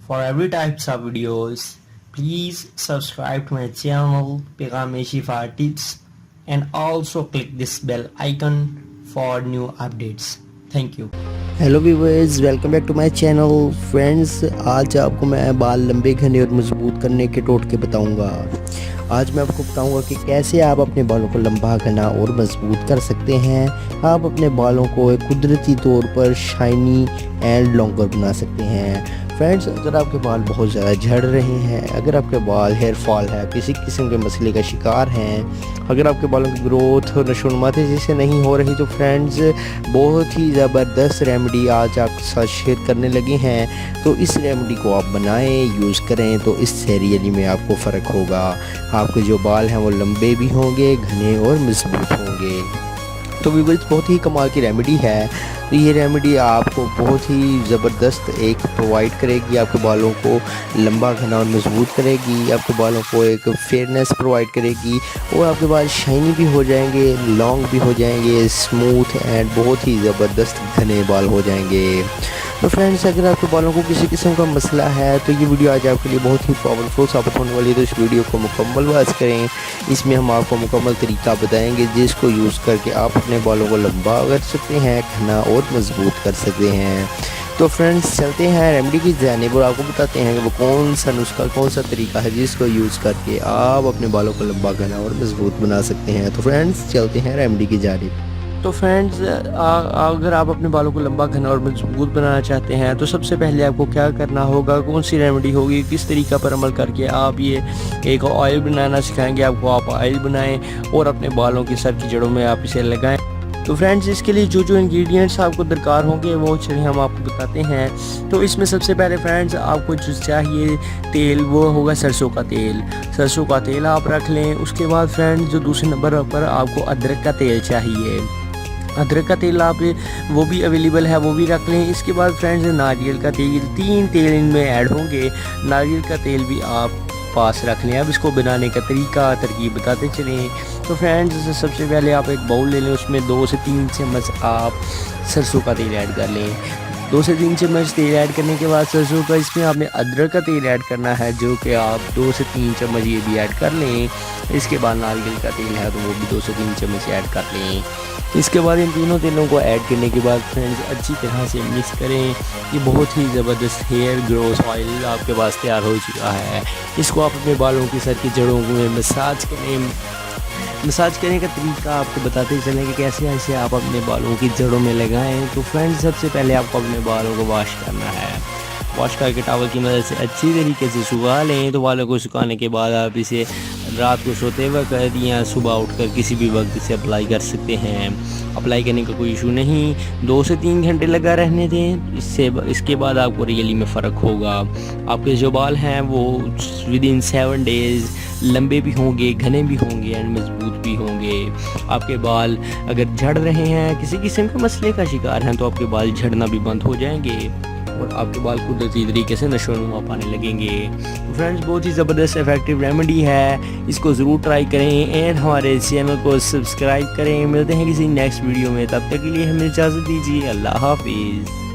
For every types of videos, please subscribe to my channel Pegame Shifa Tips and also click this bell icon for new updates. Thank you. Hello viewers, welcome back to my channel. Friends, आज आपको मैं बाल लंबे घने और मजबूत करने के टोटके बताऊंगा। आज मैं आपको बताऊंगा कि कैसे आप अपने बालों को लंबा घना और मजबूत कर सकते हैं। आप अपने बालों को एक कुदरती तौर पर शाइनी एंड लॉन्गर बना सकते हैं। फ्रेंड्स, अगर आपके बाल बहुत ज़्यादा झड़ रहे हैं, अगर आपके बाल हेयर फॉल है, किसी किस्म के मसले का शिकार हैं, अगर आपके बालों की ग्रोथ और नशोनुमा तेज़ी से नहीं हो रही, तो फ्रेंड्स बहुत ही ज़बरदस्त रेमेडी आज आपके साथ शेयर करने लगे हैं। तो इस रेमेडी को आप बनाएं, यूज़ करें, तो इससे रियली में आपको फ़र्क होगा। आपके जो बाल हैं वो लंबे भी होंगे, घने और मजबूत होंगे। तो व्यूअर्स, बहुत ही कमाल की रेमेडी है। तो ये रेमेडी आपको बहुत ही ज़बरदस्त एक प्रोवाइड करेगी, आपके बालों को लंबा घना और मजबूत करेगी, आपके बालों को एक फेयरनेस प्रोवाइड करेगी और आपके बाल शाइनी भी हो जाएंगे, लॉन्ग भी हो जाएंगे, स्मूथ एंड बहुत ही ज़बरदस्त घने बाल हो जाएंगे। तो फ्रेंड्स, अगर आपके बालों को किसी किस्म का मसला है तो ये वीडियो आज आपके लिए बहुत ही पावरफुल साबित होने वाली है। तो इस वीडियो को मुकम्मल वॉच करें। इसमें हम आपको मुकम्मल तरीका बताएंगे जिसको यूज़ करके आप अपने बालों को लंबा कर सकते हैं, घना और मजबूत कर सकते हैं। तो फ्रेंड्स, चलते हैं रेमेडी की जानिब और आपको बताते हैं कि वो कौन सा नुस्खा, कौन सा तरीका है जिसको यूज़ करके आप अपने बालों को लंबा घना और मजबूत बना सकते हैं। तो फ्रेंड्स, चलते हैं रेमेडी की जानिब। तो फ्रेंड्स, अगर आप अपने बालों को लंबा घना और मजबूत बनाना चाहते हैं तो सबसे पहले आपको क्या करना होगा, कौन सी रेमेडी होगी, किस तरीका पर अमल करके आप ये एक ऑयल बनाना सिखाएंगे आपको। आप ऑयल बनाएं और अपने बालों की सर की जड़ों में आप इसे लगाएं। तो फ्रेंड्स, इसके लिए जो जो इंग्रेडिएंट्स आपको दरकार होंगे वो चलिए हम आपको बताते हैं। तो इसमें सबसे पहले फ्रेंड्स आपको जो चाहिए तेल वो होगा सरसों का तेल। सरसों का तेल आप रख लें। उसके बाद फ्रेंड्स, जो दूसरे नंबर पर आपको अदरक का तेल चाहिए। अदरक का तेल आप वो भी अवेलेबल है, वो भी रख लें। इसके बाद फ्रेंड्स, नारियल का तेल, 3 तेल इनमें ऐड होंगे। नारियल का तेल भी आप पास रख लें। अब इसको बनाने का तरीका तरकीब बताते चलें। तो फ्रेंड्स, सबसे पहले आप एक बाउल ले लें, उसमें 2 से 3 चम्मच आप सरसों का तेल ऐड कर लें। 2 से 3 चम्मच तेल ऐड करने के बाद सरसों का, इसमें आपने अदरक का तेल ऐड करना है जो कि आप 2 से 3 चम्मच ये भी ऐड कर लें। इसके बाद नारियल का तेल है तो वो भी 2 से 3 चम्मच ऐड कर लें। इसके बाद इन तीनों तेलों को ऐड करने के बाद फ्रेंड्स अच्छी तरह से मिक्स करें। ये बहुत ही ज़बरदस्त हेयर ग्रोथ ऑयल आपके पास तैयार हो चुका है। इसको आप अपने बालों की सर की जड़ों में मसाज करें। मसाज करने का तरीका आपको बताते चलें कि कैसे ऐसे आप अपने बालों की जड़ों में लगाएं। तो फ्रेंड्स, सबसे पहले आपको अपने बालों को वॉश करना है। वॉश करके टॉवल की मदद से अच्छी तरीके से सुखा लें। तो बालों को सुखाने के बाद आप इसे रात को सोते वक्त या सुबह उठकर किसी भी वक्त इसे अप्लाई कर सकते हैं। अप्लाई करने का कोई इशू नहीं, 2 से 3 घंटे लगा रहने दें। इसके बाद आपको रियली में फ़र्क होगा। आपके जो बाल हैं वो विदिन 7 डेज़ लंबे भी होंगे, घने भी होंगे एंड मजबूत भी होंगे। आपके बाल अगर झड़ रहे हैं, किसी किस्म के मसले का शिकार हैं, तो आपके बाल झड़ना भी बंद हो जाएंगे और आपके बाल कुदरती तरीके से नशोनुमा पाने लगेंगे। तो फ्रेंड्स, बहुत ही ज़बरदस्त इफेक्टिव रेमेडी है, इसको ज़रूर ट्राई करें एंड हमारे चैनल को सब्सक्राइब करें। मिलते हैं किसी नेक्स्ट वीडियो में, तब तक के लिए हमें इजाज़त दीजिए। अल्लाह हाफिज़।